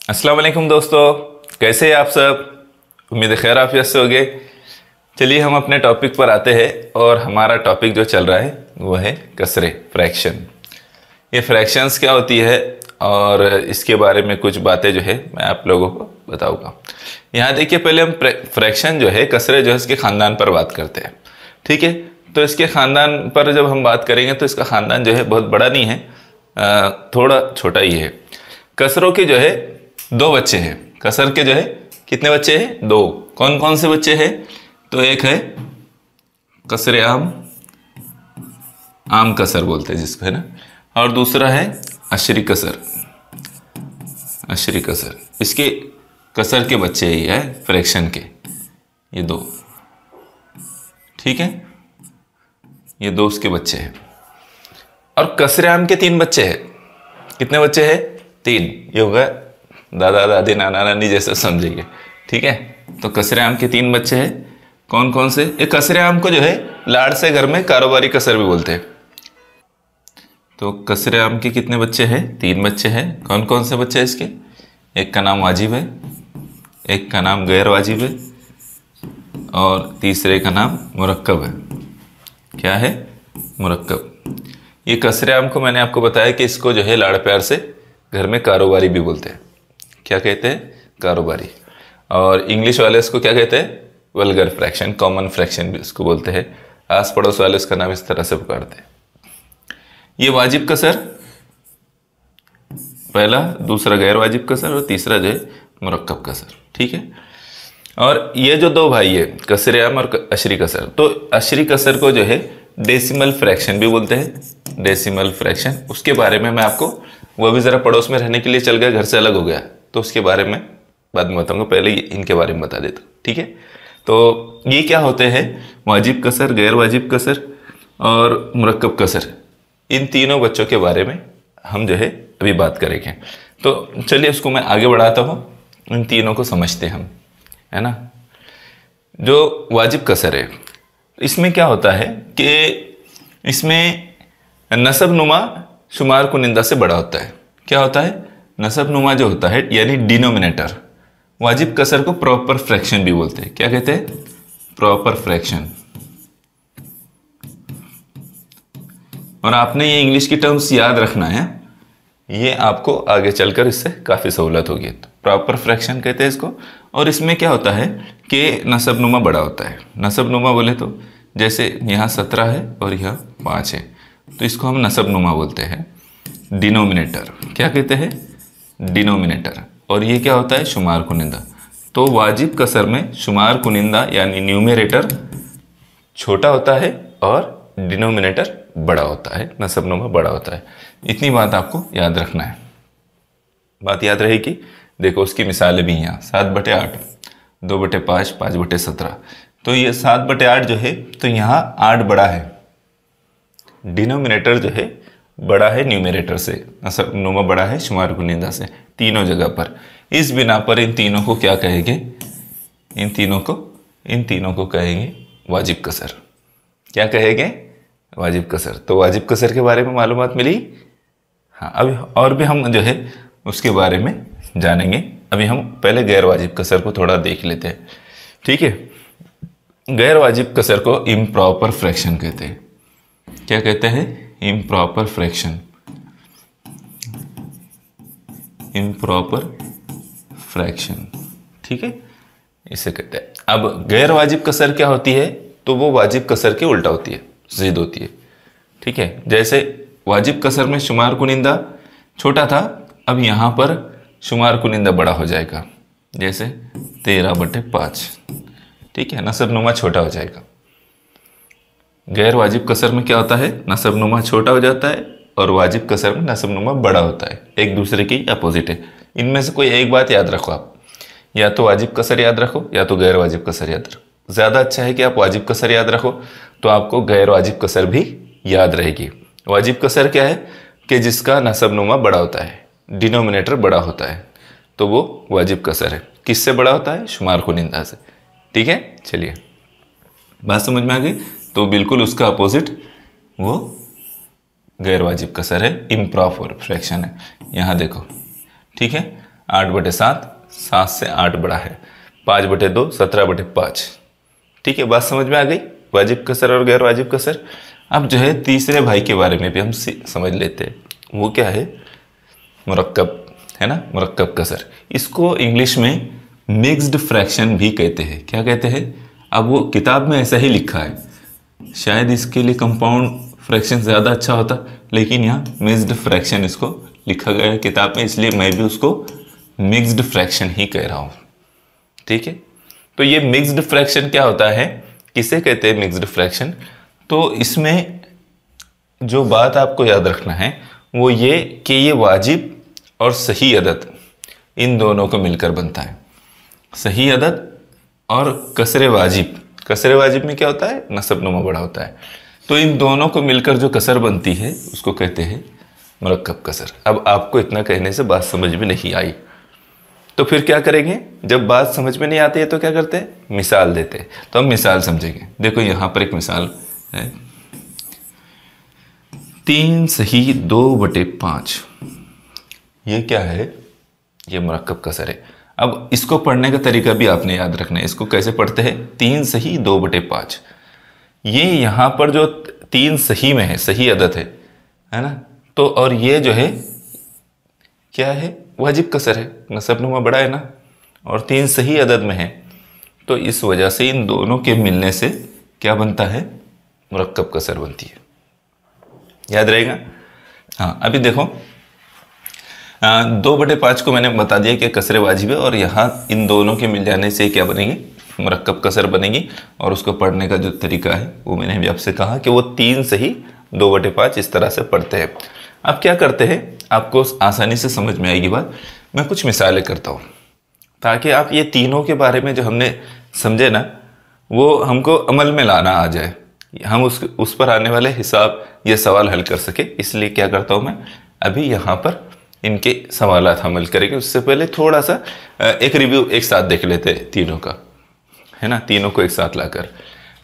अस्सलाम वालेकुम दोस्तों, कैसे हैं आप सब। उम्मीद है खैर आफियत से होंगे। चलिए हम अपने टॉपिक पर आते हैं और हमारा टॉपिक जो चल रहा है वो है कसरे, फ्रैक्शन। ये फ्रैक्शंस क्या होती है और इसके बारे में कुछ बातें जो है मैं आप लोगों को बताऊंगा। यहाँ देखिए, पहले हम फ्रैक्शन जो है, कसरे जो है, इसके ख़ानदान पर बात करते हैं। ठीक है, तो इसके ख़ानदान पर जब हम बात करेंगे तो इसका ख़ानदान जो है बहुत बड़ा नहीं है, थोड़ा छोटा ही है। कसरों के जो है दो बच्चे हैं। कसर के जो है कितने बच्चे हैं? दो। कौन कौन से बच्चे हैं? तो एक है कसरे आम, आम कसर बोलते हैं जिसको, है ना। और दूसरा है अशरी कसर, अशरी कसर। इसके कसर के बच्चे ही है फ्रैक्शन के, ये दो। ठीक है, ये दो उसके बच्चे हैं। और कसरे आम के तीन बच्चे हैं। कितने बच्चे हैं? तीन। ये होगा दादा दादी नाना नानी जैसा समझिए। ठीक है, तो कसरे आम के तीन बच्चे हैं। कौन कौन से? ये कसरे आम को जो है लाड़ से घर में कारोबारी कसर भी बोलते हैं। तो कसरे आम के कितने बच्चे हैं? तीन बच्चे हैं। कौन कौन से बच्चे हैं इसके? एक का नाम वाजिब है, एक का नाम गैर वाजिब है, और तीसरे का नाम मुरक्कब है। क्या है? मुरक्कब। ये कसरे आम को मैंने आपको बताया कि इसको जो है लाड़ प्यार से घर में कारोबारी भी बोलते हैं। क्या कहते हैं? कारोबारी। और इंग्लिश वाले इसको क्या कहते हैं? वल्गर फ्रैक्शन, कॉमन फ्रैक्शन भी इसको बोलते हैं। आस पड़ोस वाले इसका नाम इस तरह से पुकारते हैं। ये वाजिब कसर पहला, दूसरा गैर वाजिब कसर और तीसरा जो है मुरक्कब कसर। ठीक है, और ये जो दो भाई है कसरे आम और अशरी कसर, तो अशरी कसर को जो है डेसिमल फ्रैक्शन भी बोलते हैं। डेसिमल फ्रैक्शन, उसके बारे में मैं आपको, वो भी ज़रा पड़ोस में रहने के लिए चल गया, घर से अलग हो गया, तो उसके बारे में बाद में बताऊंगा। पहले इनके बारे में बता देता हूँ। ठीक है, तो ये क्या होते हैं? वाजिब कसर, गैर वाजिब कसर और मुरक्कब कसर। इन तीनों बच्चों के बारे में हम जो है अभी बात करेंगे। तो चलिए उसको मैं आगे बढ़ाता हूँ, इन तीनों को समझते हम, है ना। जो वाजिब कसर है, इसमें क्या होता है कि इसमें नसब नुमा शुमार कुनिंदा से बड़ा होता है। क्या होता है? नसब नुमा जो होता है यानी डिनोमिनेटर। वाजिब कसर को प्रॉपर फ्रैक्शन भी बोलते हैं। क्या कहते हैं? Proper fraction. और आपने ये इंग्लिश की टर्म्स याद रखना है, ये आपको आगे चलकर इससे काफ़ी सहूलत होगी। तो प्रॉपर फ्रैक्शन कहते हैं इसको। और इसमें क्या होता है कि नसब नुमा बड़ा होता है। नसब नुमा बोले तो जैसे यहाँ 17 है और यहाँ 5 है, तो इसको हम नसब नुमा बोलते हैं। डिनोमिनेटर क्या कहते हैं? डिनोमिनेटर। और ये क्या होता है? शुमार कुनिंदा। तो वाजिब कसर में शुमार कुनिंदा यानी न्यूमरेटर छोटा होता है और डिनोमिनेटर बड़ा होता है, नसब नुमा बड़ा होता है। इतनी बात आपको याद रखना है। बात याद रहेगी। देखो उसकी मिसालें भी यहाँ 7/8, 2/5, 5/17। तो ये 7/8 जो है, तो यहाँ 8 बड़ा है। डिनोमिनेटर जो है बड़ा है न्यूमरेटर से, नसब नुमा बड़ा है शुमार कुनिंदा से, तीनों जगह पर। इस बिना पर इन तीनों को क्या कहेंगे? इन तीनों को कहेंगे वाजिब कसर। क्या कहेंगे? वाजिब कसर। तो वाजिब कसर के बारे में मालूमात मिली। हाँ, अभी और भी हम जो है उसके बारे में जानेंगे। अभी हम पहले गैर वाजिब कसर को थोड़ा देख लेते हैं। ठीक है, गैर वाजिब कसर को इम्प्रॉपर फ्रैक्शन कहते हैं। क्या कहते हैं? Improper fraction. इम्प्रॉपर फ्रैक्शन, ठीक है, इसे कहते हैं। अब गैर वाजिब कसर क्या होती है? तो वो वाजिब कसर के उल्टा होती है, जिद होती है। ठीक है, जैसे वाजिब कसर में शुमार कुनिंदा छोटा था, अब यहाँ पर शुमार कुनिंदा बड़ा हो जाएगा, जैसे 13/5। ठीक है, नसब नुमा छोटा हो जाएगा। गैर वाजिब कसर में क्या होता है? नसब नुमा छोटा हो जाता है और वाजिब कसर में नसब नुमा बड़ा होता है। एक दूसरे की अपोजिट है। इनमें से कोई एक बात याद रखो आप, या तो वाजिब कसर याद रखो या तो गैर वाजिब कसर याद रखो। ज़्यादा अच्छा है कि आप वाजिब कसर याद रखो, तो आपको गैर वाजिब कसर भी याद रहेगी। वाजिब कसर क्या है कि जिसका नसब नुमा बड़ा होता है, डिनोमिनेटर बड़ा होता है, तो वो वाजिब कसर है। किससे बड़ा होता है? शुमार कुनिंदा से। ठीक है, चलिए बात समझ में आ गई। तो बिल्कुल उसका अपोजिट वो गैर वाजिब कसर है, इम्प्रॉपर फ्रैक्शन है। यहाँ देखो, ठीक है। 8/7, 7 से 8 बड़ा है, 5/2, 17/5। ठीक है, बात समझ में आ गई, वाजिब कसर और गैर वाजिब कसर। अब जो है तीसरे भाई के बारे में भी हम समझ लेते हैं, वो क्या है, मुरक्कब, है ना, मुरक्कब कसर। इसको इंग्लिश में मिक्स्ड फ्रैक्शन भी कहते हैं। क्या कहते हैं, अब वो किताब में ऐसा ही लिखा है, शायद इसके लिए कंपाउंड फ्रैक्शन ज़्यादा अच्छा होता, लेकिन यहाँ मिक्स्ड फ्रैक्शन इसको लिखा गया है किताब में, इसलिए मैं भी उसको मिक्स्ड फ्रैक्शन ही कह रहा हूँ। ठीक है, तो ये मिक्स्ड फ्रैक्शन क्या होता है, किसे कहते हैं मिक्स्ड फ्रैक्शन? तो इसमें जो बात आपको याद रखना है वो ये कि ये वाजिब और सही अदद इन दोनों को मिलकर बनता है। सही अदद और कसरे वाजिब, कसरे वाजिब में क्या होता है, नसब नुमा बड़ा होता है। तो इन दोनों को मिलकर जो कसर बनती है उसको कहते हैं मुरक्कब कसर। अब आपको इतना कहने से बात समझ में नहीं आई, तो फिर क्या करेंगे, जब बात समझ में नहीं आती है तो क्या करते हैं, मिसाल देते हैं। तो हम मिसाल समझेंगे। देखो यहाँ पर एक मिसाल है, 3 सही 2/5, ये क्या है, ये मुरक्कब कसर है। अब इसको पढ़ने का तरीका भी आपने याद रखना है। इसको कैसे पढ़ते हैं, 3 सही 2/5। ये यहाँ पर जो 3 सही में है, सही अदद है ना, तो और ये जो है क्या है, वाजिब कसर है, नसब नुमा बड़ा है ना, और 3 सही अदद में है, तो इस वजह से इन दोनों के मिलने से क्या बनता है, मुरक्कब कसर बनती है। याद रहेगा। हाँ, अभी देखो 2/5 को मैंने बता दिया कि कसरे वाजिब है, और यहाँ इन दोनों के मिल जाने से क्या बनेगी, मुरक्कब कसर बनेगी। और उसको पढ़ने का जो तरीका है वो मैंने भी आपसे कहा कि वो 3 सही 2/5 इस तरह से पढ़ते हैं। अब क्या करते हैं, आपको आसानी से समझ में आएगी बात। मैं कुछ मिसालें करता हूँ ताकि आप ये तीनों के बारे में जो हमने समझे ना, वो हमको अमल में लाना आ जाए, हम उस पर आने वाले हिसाब ये सवाल हल कर सके। इसलिए क्या करता हूँ मैं, अभी यहाँ पर इनके सवालात अमल करेंगे। उससे पहले थोड़ा सा एक रिव्यू एक साथ देख लेते हैं तीनों का, है ना, तीनों को एक साथ लाकर।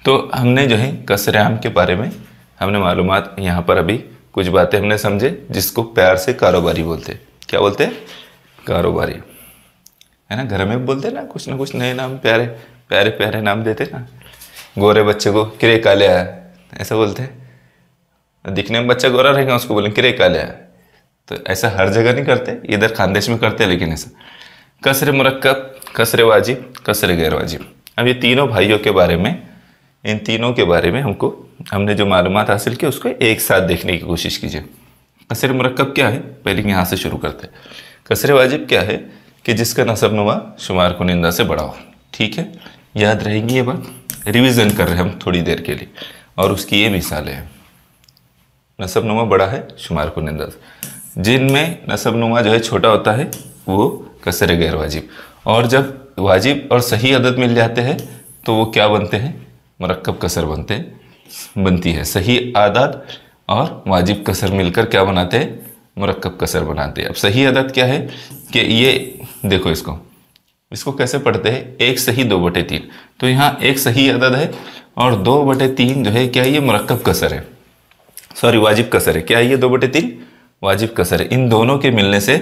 तो हमने जो है कसर आम के बारे में हमने मालूमात, यहाँ पर अभी कुछ बातें हमने समझे, जिसको प्यार से कारोबारी बोलते हैं। क्या बोलते हैं, कारोबारी, है ना। घर में बोलते हैं ना कुछ नए नाम, प्यारे प्यारे प्यारे नाम देते ना। गोरे बच्चे को किरे काले आया, ऐसा बोलते हैं। दिखने में बच्चा गोरा रहेगा, उसको बोलेंगे किरे काले आया। तो ऐसा हर जगह नहीं करते, इधर खानदेश में करते हैं, लेकिन ऐसा कसर मुरक्कब, कसर वाजिब, कसर गैर वाजिब। अब ये तीनों भाइयों के बारे में, इन तीनों के बारे में हमने जो मालूमात हासिल की उसको एक साथ देखने की कोशिश कीजिए। कसर मुरक्कब क्या है, पहले यहाँ से शुरू करते हैं। कसर वाजिब क्या है कि जिसका नसब नुमा शुमार कुनिंदा से बड़ा हो। ठीक है, याद रहेगी ये बात, रिवीजन कर रहे हैं हम थोड़ी देर के लिए। और उसकी ये मिसालें हैं, नसब नुमा बड़ा है शुमार कुनिंदा से, जिनमें नसब नुमा जो है छोटा होता है वो कसर गैर वाजिब। और जब वाजिब और सही अदद मिल जाते हैं तो वो क्या बनते हैं, मुरक्कब कसर बनती है। सही आदद और वाजिब कसर मिलकर क्या बनाते हैं, मुरक्कब कसर बनाते हैं। अब सही अदद क्या है कि ये देखो, इसको कैसे पढ़ते हैं, 1 सही 2/3। तो यहाँ 1 सही अदद है और 2/3 जो है क्या है, ये मुरक्कब कसर है, सॉरी वाजिब कसर है। क्या है ये, 2/3 वाजिब कसर है। इन दोनों के मिलने से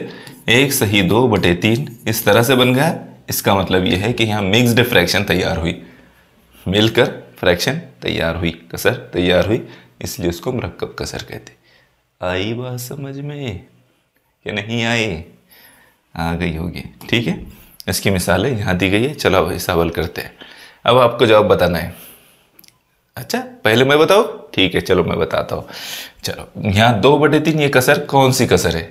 1 सही 2/3 इस तरह से बन गया। इसका मतलब ये है कि यहाँ मिक्स्ड फ्रैक्शन तैयार हुई, मिलकर फ्रैक्शन तैयार हुई, कसर तैयार हुई, इसलिए उसको मुरक्कब कसर कहते। आई बात समझ में कि नहीं आई, आ गई होगी। ठीक है, इसकी मिसालें यहाँ दी गई है। चलो अब हिसाब हल करते हैं। अब आपको जवाब बताना है। अच्छा, पहले मैं बताऊँ, ठीक है, चलो मैं बताता हूँ। चलो यहाँ 2/3 ये कसर कौन सी कसर है,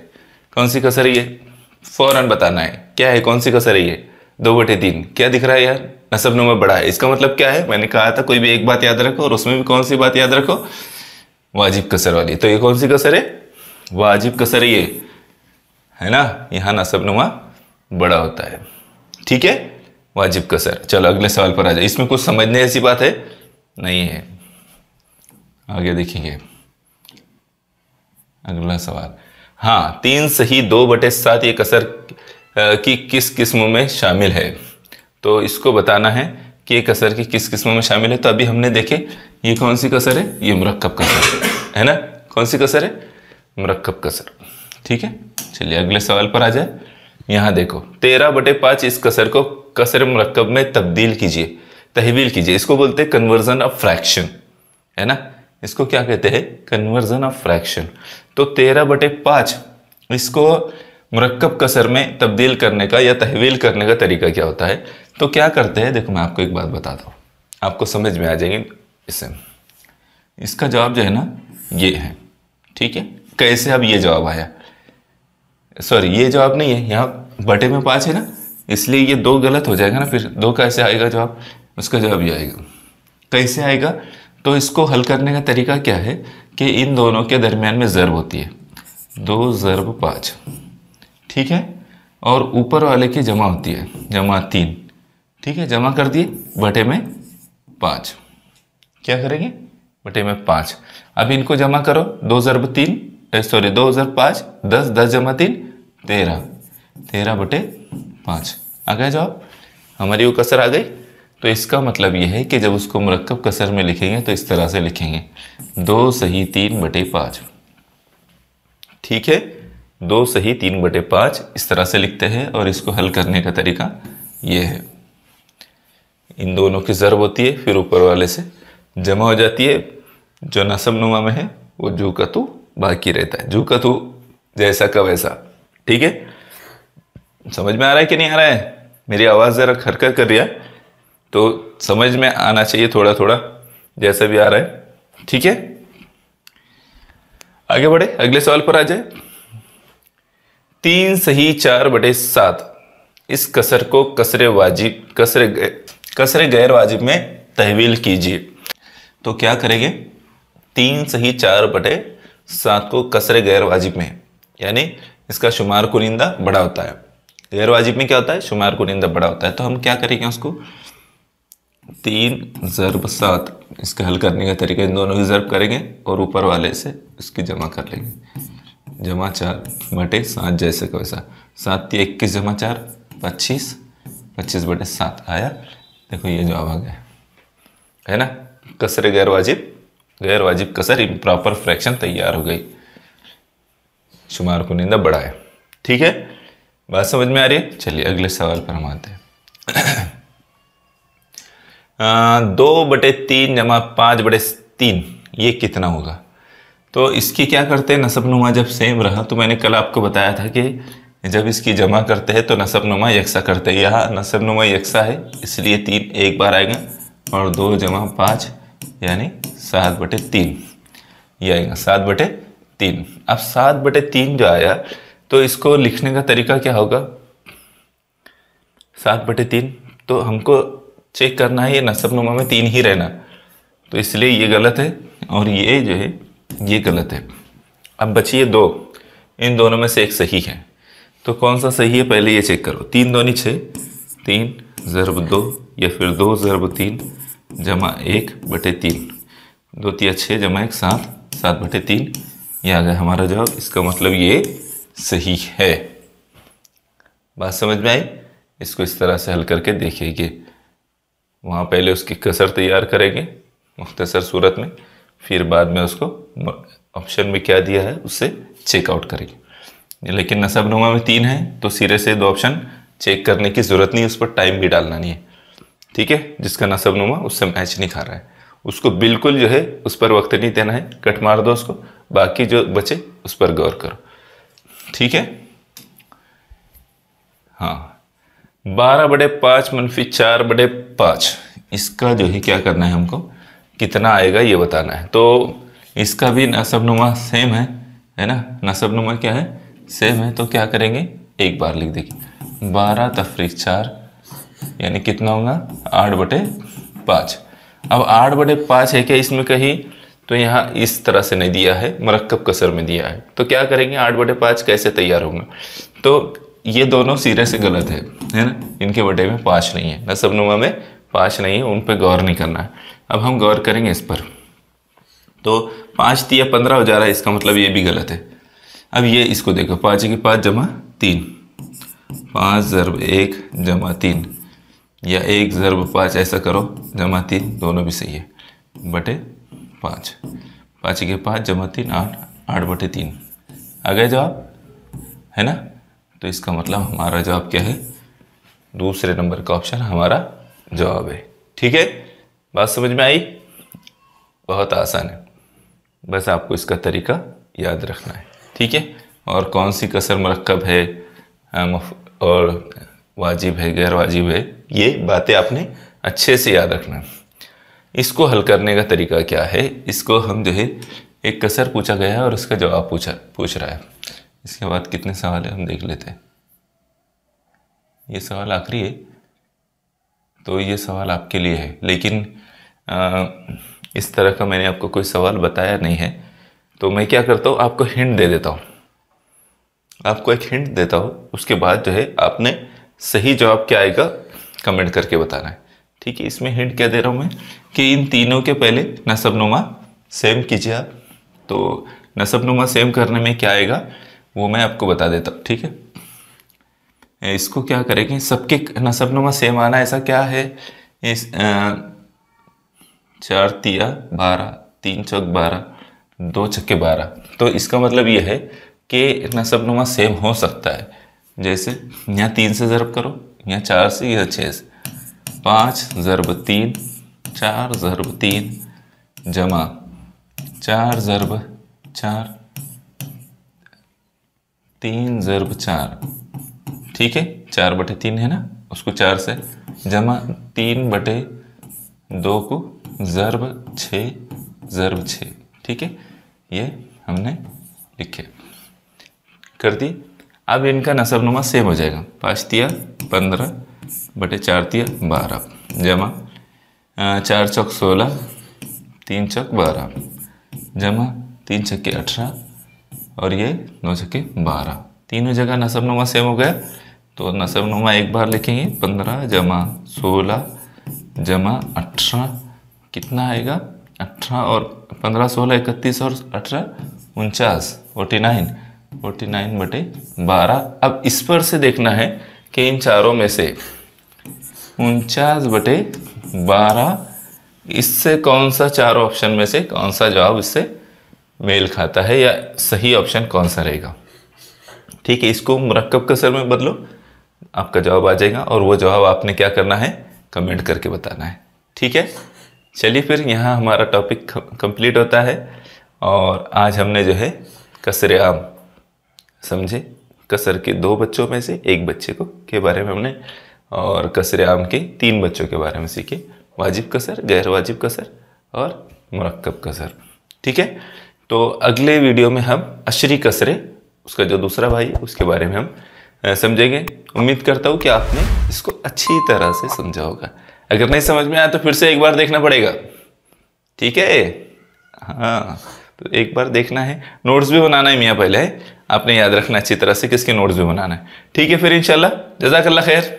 कौन सी कसर है ये, फौरन बताना है। क्या है, कौन सी कसर है ये, 2/3। क्या दिख रहा है यार, नसब नुमा बड़ा है। इसका मतलब क्या है, मैंने कहा था कोई भी एक बात याद रखो, और उसमें भी कौन सी बात याद रखो, वाजिब कसर वाली। तो ये कौन सी कसर है, वाजिब कसर है ये, है ना। यहाँ नसब नुमा बड़ा होता है। ठीक है, वाजिब कसर। चलो अगले सवाल पर आ जाए। इसमें कुछ समझने ऐसी बात है नहीं है, आगे देखेंगे। अगला सवाल, हाँ, 3 सही 2/7 ये कसर की किस किस्म में शामिल है। तो इसको बताना है कि ये कसर की किस किस्म में शामिल है। तो अभी हमने देखे ये कौन सी कसर है, ये मुरक्कब कसर है ना। कौन सी कसर है, मुरक्कब कसर। ठीक है, चलिए अगले सवाल पर आ जाए। यहाँ देखो 13/5 इस कसर को कसर मुरक्कब में तब्दील कीजिए, तहवील कीजिए। इसको बोलते हैं कन्वर्जन ऑफ फ्रैक्शन, है ना। इसको क्या कहते हैं? Conversion of fraction. तो 13/5 इसको मुरक्कब कसर में तब्दील करने का या तहवील करने का तरीका क्या होता है? तो क्या करते हैं, देखो मैं आपको एक बात बताता हूँ, आपको समझ में आ जाएगी इससे। इसका जवाब जो है ना ये है, ठीक है। कैसे अब ये जवाब आया? सॉरी ये जवाब नहीं है, यहाँ बटे में 5 है ना, इसलिए ये 2 गलत हो जाएगा ना। फिर 2 कैसे आएगा जवाब? उसका जवाब ये आएगा। कैसे आएगा? तो इसको हल करने का तरीका क्या है कि इन दोनों के दरमियान में ज़र्ब होती है, 2 ज़र्ब 5, ठीक है। और ऊपर वाले की जमा होती है, जमा 3, ठीक है। जमा कर दिए, बटे में 5। क्या करेंगे? बटे में 5। अब इनको जमा करो, 2 ज़र्ब 3, सॉरी 2 ज़र्ब 5, 10, 10 जमा 3, 13, 13/5 आ गया जवाब। हमारी वो कसर आ गई। तो इसका मतलब ये है कि जब उसको मुरक्कब कसर में लिखेंगे तो इस तरह से लिखेंगे, 2 सही 3/5, ठीक है। 2 सही 3/5 इस तरह से लिखते हैं। और इसको हल करने का तरीका ये है, इन दोनों की ज़र्ब होती है, फिर ऊपर वाले से जमा हो जाती है। जो नसब नुमा में है वो जू का तू बाकी रहता है, जू का तू जैसा का वैसा, ठीक है। समझ में आ रहा है कि नहीं आ रहा है? मेरी आवाज़ ज़रा खरखर कर रही है, तो समझ में आना चाहिए थोड़ा थोड़ा, जैसा भी आ रहा है, ठीक है। आगे बढ़े, अगले सवाल पर आ जाए। 3 सही 4/7 इस कसर को कसरे गैर वाजिब में तहवील कीजिए। तो क्या करेंगे? 3 सही 4/7 को कसरे गैर वाजिब में, यानी इसका शुमार कुनिंदा बड़ा होता है। गैर वाजिब में क्या होता है? शुमार कुनिंदा बड़ा होता है। तो हम क्या करेंगे उसको? 3 ज़र्ब 7 इसका हल करने का तरीका, इन दोनों की ज़र्ब करेंगे और ऊपर वाले से इसकी जमा कर लेंगे, जमा 4/7 जैसे का वैसा। 7 × 21 जमा 4 25, 25/7 आया। देखो ये जवाब आ गया, है ना। कसरे गैर वाजिब कसर इम्प्रॉपर फ्रैक्शन तैयार हो गई, शुमार कुनिंदा बड़ा है, ठीक है। बात समझ में आ रही है? चलिए अगले सवाल पर हम आते हैं। 2/3 जमा 5/3 ये कितना होगा? तो इसकी क्या करते हैं? नसब नुमा जब सेम रहा, तो मैंने कल आपको बताया था कि जब इसकी जमा करते हैं तो नसब नुमा यकसा करते हैं। यहाँ नसब नुमा यकसा है, इसलिए 3 एक बार आएगा, और 2 जमा 5 यानी 7/3 ये आएगा, 7/3। अब 7/3 जो आया, तो इसको लिखने का तरीका क्या होगा? 7/3 तो हमको चेक करना है ये नसब नुमा में 3 ही रहना, तो इसलिए ये गलत है और ये जो है ये गलत है। अब बचिए 2, इन दोनों में से एक सही है। तो कौन सा सही है पहले ये चेक करो। 3 दूनी 6, 3 ज़र्ब 2 या फिर 2 ज़र्ब 3 जमा 1/3, 2 × 6 जमा 1 7, 7/3 ये आ गया हमारा जवाब। इसका मतलब ये सही है। बात समझ में आई? इसको इस तरह से हल करके देखिए। वहाँ पहले उसकी कसर तैयार करेंगे मुख्तसर सूरत में, फिर बाद में उसको ऑप्शन में क्या दिया है उससे चेकआउट करेंगे। लेकिन नसब नुमा में 3 है तो सिरे से 2 ऑप्शन चेक करने की ज़रूरत नहीं, उस पर टाइम भी डालना नहीं है, ठीक है। जिसका नसब नुमा उससे मैच नहीं खा रहा है उसको बिल्कुल जो है उस पर वक्त नहीं देना है, कट मार दो उसको, बाकी जो बचे उस पर गौर करो, ठीक है। हाँ, 12/5 - 4/5 इसका जो है क्या करना है हमको, कितना आएगा ये बताना है। तो इसका भी नसब नुमा सेम है ना। नसब नुमा क्या है? सेम है। तो क्या करेंगे, एक बार लिख देंगे 12 तफरीक 4 यानी कितना होगा 8/5। अब 8/5 है क्या इसमें कहीं? तो यहाँ इस तरह से नहीं दिया है, मरक्कब कसर में दिया है। तो क्या करेंगे, 8/5 कैसे तैयार होगा? तो ये दोनों सिरे से गलत है ना। इनके बटे में 5 नहीं है, नसब नुमा में 5 नहीं है, उन पर गौर नहीं करना है। अब हम गौर करेंगे इस पर। तो 5 × 15 हो जा रहा है, इसका मतलब ये भी गलत है। अब ये इसको देखो, 5 × 5 जमा 3, 5 ज़र्ब 1 जमा 3 या 1 ज़र्ब 5 ऐसा करो जमा 3, दोनों भी सही है, बटे 5। 5 × 5 जमा 3 8, 8/3 आ गया जवाब, है ना। तो इसका मतलब हमारा जवाब क्या है, दूसरे नंबर का ऑप्शन हमारा जवाब है। ठीक है, बात समझ में आई? बहुत आसान है, बस आपको इसका तरीका याद रखना है। ठीक है, और कौन सी कसर मरकब है और वाजिब है, गैर वाजिब है, ये बातें आपने अच्छे से याद रखना है। इसको हल करने का तरीका क्या है, इसको हम जो है एक कसर पूछा गया है और उसका जवाब पूछ रहा है। इसके बाद कितने सवाल है हम देख लेते हैं। ये सवाल आखिरी है, तो ये सवाल आपके लिए है, लेकिन इस तरह का मैंने आपको कोई सवाल बताया नहीं है, तो मैं क्या करता हूँ, आपको हिंट दे देता हूँ। आपको एक हिंट देता हूँ, उसके बाद जो है आपने सही जवाब क्या आएगा कमेंट करके बताना है। ठीक है, इसमें हिंट क्या दे रहा हूँ मैं कि इन तीनों के पहले नसबनुमा सेम कीजिए आप। तो नसबनुमा सेम करने में क्या आएगा वो मैं आपको बता देता हूँ। ठीक है, इसको क्या करेंगे, सबके नसबनुमा सेम आना ऐसा क्या है, इस 4 तिया 12, 3 चौक 12, 2 छक्के 12। तो इसका मतलब ये है कि नसबनुमा सेम हो सकता है। जैसे यहाँ 3 से ज़रब करो, यहाँ 4 से, यहाँ 6 से, 5 ज़रब 3, 4 ज़रब 3 जमा 4 ज़रब 4, 3 ज़रब 4। ठीक है, 4/3 है ना, उसको 4 से जमा 3/2 को ज़रब 6 ज़रब 6। ठीक है, ये हमने लिखे कर दी। अब इनका नसबनुमा सेम हो जाएगा। 5 तिया 15/4 तिया 12 जमा 4 चौक 16, 3 चौक 12 जमा 3 छक्के 18 और ये 9 छक्के 12। तीनों जगह नसबनुमा सेम हो गया, तो नसबनुमा एक बार लिखेंगे। 15 जमा 16 जमा 18 कितना आएगा, 18 और 15 16 31 और 18 49, 49/12। अब इस पर से देखना है कि इन चारों में से 49/12 इससे कौन सा, चारों ऑप्शन में से कौन सा जवाब इससे मेल खाता है या सही ऑप्शन कौन सा रहेगा। ठीक है, इसको मुरक्कब कसर में बदलो, आपका जवाब आ जाएगा और वो जवाब आपने क्या करना है कमेंट करके बताना है। ठीक है, चलिए फिर यहाँ हमारा टॉपिक कंप्लीट होता है। और आज हमने जो है कसर आम समझे, कसर के 2 बच्चों में से एक बच्चे के बारे में हमने, और कसर आम के 3 बच्चों के बारे में सीखे, वाजिब कसर, गैर वाजिब कसर और मुरक्कब कसर। ठीक है, तो अगले वीडियो में हम अशरी कसरे, उसका जो दूसरा भाई उसके बारे में हम समझेंगे। उम्मीद करता हूँ कि आपने इसको अच्छी तरह से समझा होगा। अगर नहीं समझ में आया तो फिर से एक बार देखना पड़ेगा। ठीक है, हाँ, तो एक बार देखना है, नोट्स भी बनाना है मियाँ, पहले आपने याद रखना अच्छी तरह से किसके नोट्स भी बनाना है। ठीक है, फिर इंशाल्लाह, जज़ाकल्लाह खैर।